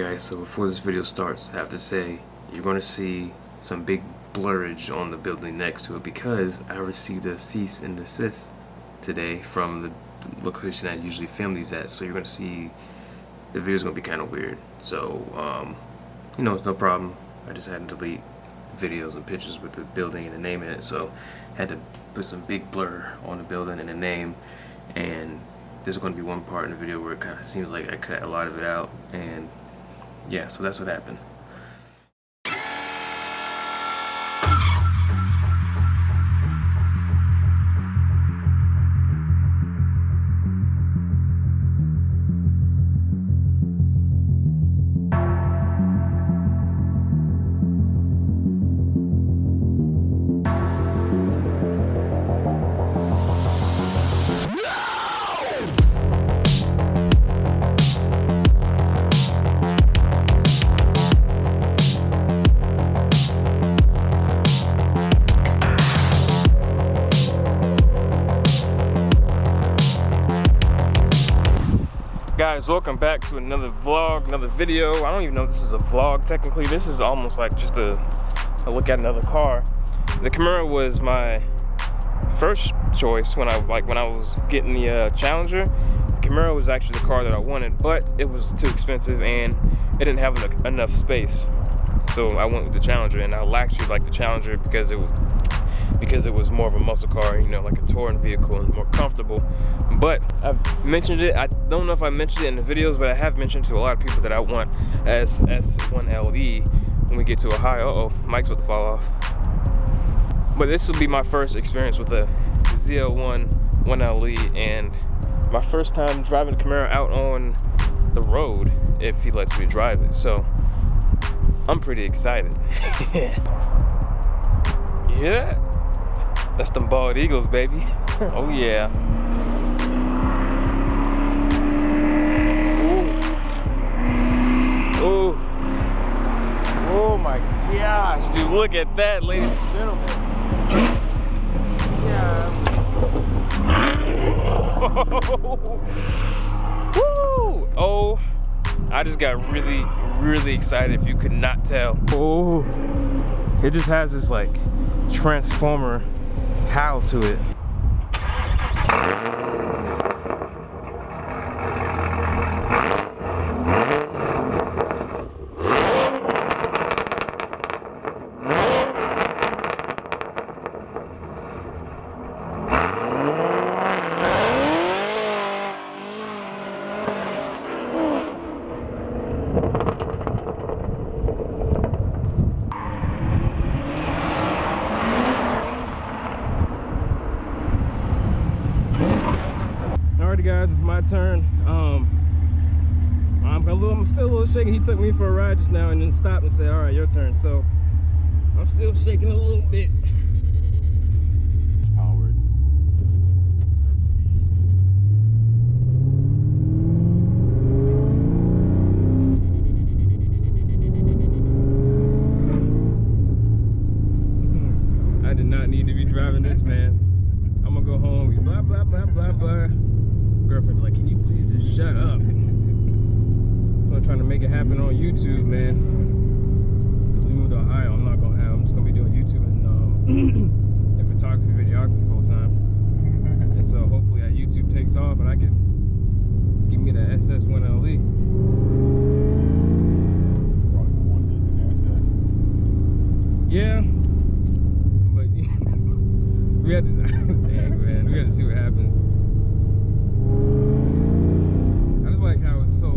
guys, so before this video starts, I have to say you're going to see some big blurrage on the building next to it because I received a cease and desist today from the location I usually film these at. So you're going to see the video's going to be kind of weird. So you know, it's no problem. I just had to delete videos and pictures with the building and the name in it, so I had to put some big blur on the building and the name. And there's going to be one part in the video where it kind of seems like I cut a lot of it out, and yeah, so that's what happened. Guys, welcome back to another vlog, another video. I don't even know if this is a vlog technically. This is almost like just a look at another car. The Camaro was my first choice when I was getting the Challenger. The Camaro was actually the car that I wanted, but it was too expensive and it didn't have enough space. So I went with the Challenger, and I actually like the Challenger because it was more of a muscle car, you know, like a touring vehicle, and more comfortable. But I've mentioned it, I don't know if I mentioned it in the videos, but I have mentioned to a lot of people that I want Zl1 1Le when we get to a high. Mic's about to fall off. But this will be my first experience with a Zl1 1Le, and my first time driving the Camaro out on the road, if he lets me drive it. So I'm pretty excited. Yeah, that's them bald eagles, baby. Oh yeah. Ooh. Oh my gosh, dude, look at that, ladies and gentlemen. Yeah. Woo! Oh, I just got really, really excited, if you could not tell. Oh, it just has this like Transformer howl to it. Guys, it's my turn. I'm still a little shaky. He took me for a ride just now and then stopped and said, all right, your turn. So I'm still shaking a little bit. Powered certain speeds. I did not need to be driving this, man. I'm gonna go home, blah, blah, blah, blah, blah. Girlfriend like, can you please just shut up? I'm trying to make it happen on YouTube, man. Because we moved to Ohio, I'm just gonna be doing YouTube and photography, videography full time. And so hopefully that YouTube takes off and I can give me the Zl1 1Le. Probably gonna want this in SS. Yeah, but we had to, dang man, we had to see what happens. I just like how it's so,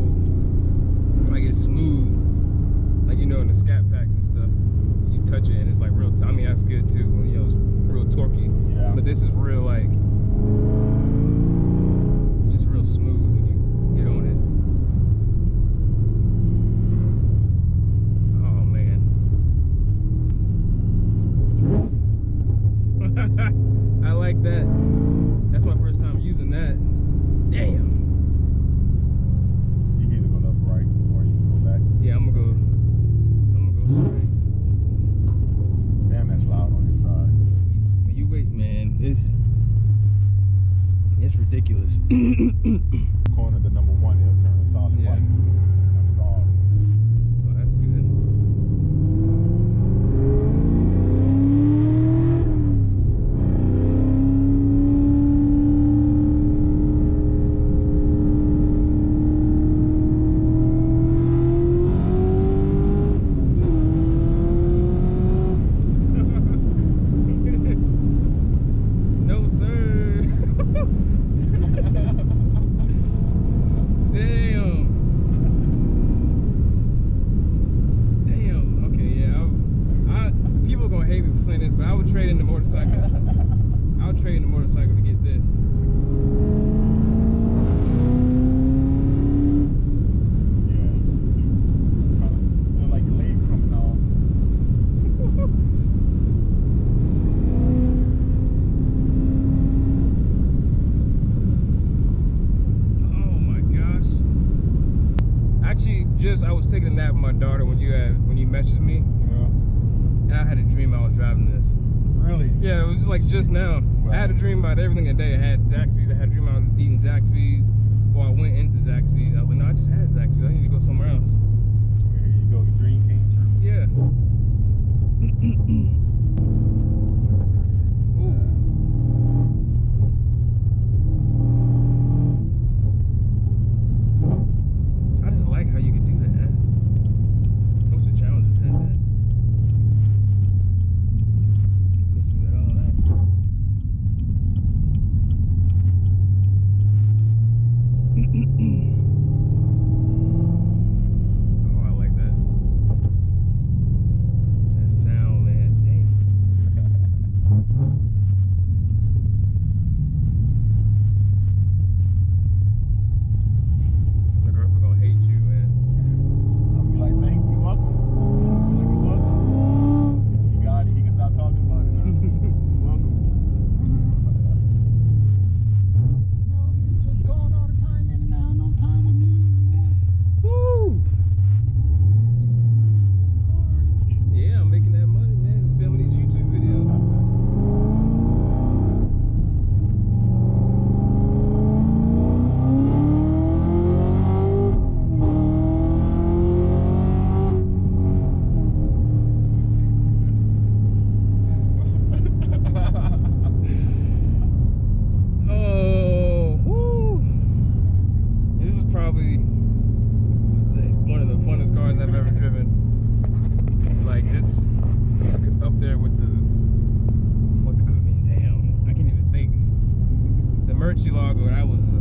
like, it's smooth, like, you know, in the scat packs and stuff, you touch it and it's like real, I mean, that's good too, you know, it's real torquey. Yeah. But this is real, like, just real smooth when you get on it. Oh man. I like that. That's my first time using that. Damn. You can either go left or right, or you can go back. Yeah, I'm gonna go straight. Damn, that's loud on this side. You wait, man. It's ridiculous. Corner the number one, it'll turn a solid white when it's off. motorcycle to get this. Yeah, you kind of feel like your legs coming off. Oh my gosh. Actually, I was taking a nap with my daughter when you messaged me. Yeah. And I had a dream I was driving this. Really? Yeah, it was just now. Right. I had a dream about everything today. I had Zaxby's. I had a dream I was eating Zaxby's. Well, I went into Zaxby's. I was like, no, I just had Zaxby's. I need to go somewhere else. Well, here you go. The dream came true. Yeah. Ooh. I just like how you could do that. Most of the challenges had that. Missing with all that. Oh, I like that. That sound, man. Damn. The girls are gonna hate you, man. I'll be like, thank you, welcome. Like, you're welcome. He got it. He can stop talking about it now. Welcome. No, he's just gone all the time in and out. No time with me anymore. Woo! Yeah, I'm making that money, man. Just filming these YouTube videos. Oh, woo! This is probably one of the funnest cars I've ever driven. Like this, up there with the. What, I mean, damn, I can't even think. The Murcielago, that was a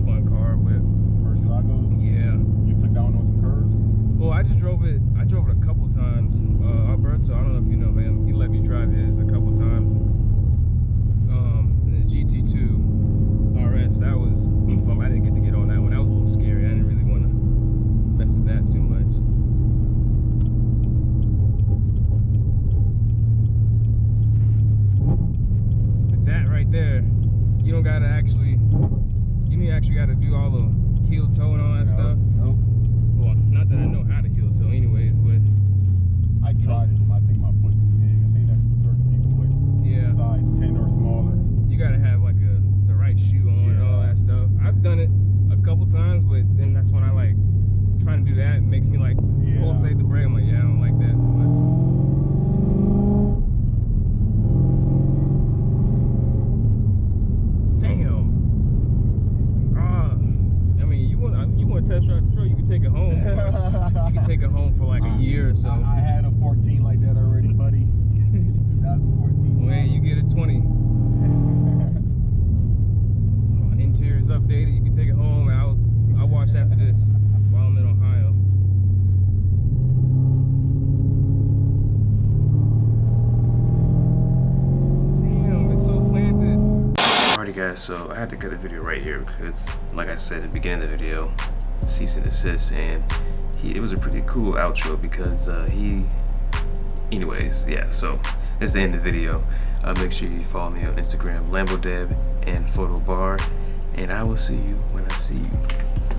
fun car, but Murcielagos? yeah. You took down on some curves? Well, I drove it a couple times. Alberto, I don't know if you know him. He let me drive his a couple times. The GT2 RS, that was fun. I didn't get on that one. That was a little scary. I didn't really want to mess with that too much. But that right there, you don't gotta actually. You didn't actually gotta do all the heel toe and all that stuff. Nope. Well, not that I know how to heel toe, anyways, but I tried it, but I think my foot too big. I think that's for certain people with yeah, size 10 or smaller. you gotta have like the right shoe on and all that stuff. I've done it a couple times, but then that's when I like trying to do that. It makes me like pulsate the brake. I'm like, yeah, I don't like that too much. Damn. I mean, you want to test drive the truck? You can take it home. You can take it home for like a year or so. I had a 14 like that already, buddy. 2014. Well, you get a 20. Interior's updated. You can take it home, and I'll watch after this while I'm in Ohio. Damn, it's so planted. Alrighty, guys. So I had to cut the video right here because, like I said at the beginning of the video, cease and desist, and it was a pretty cool outro because anyways, yeah. So that's the end of the video. Make sure you follow me on Instagram, LamboDEB and PhotoBar. And I will see you when I see you.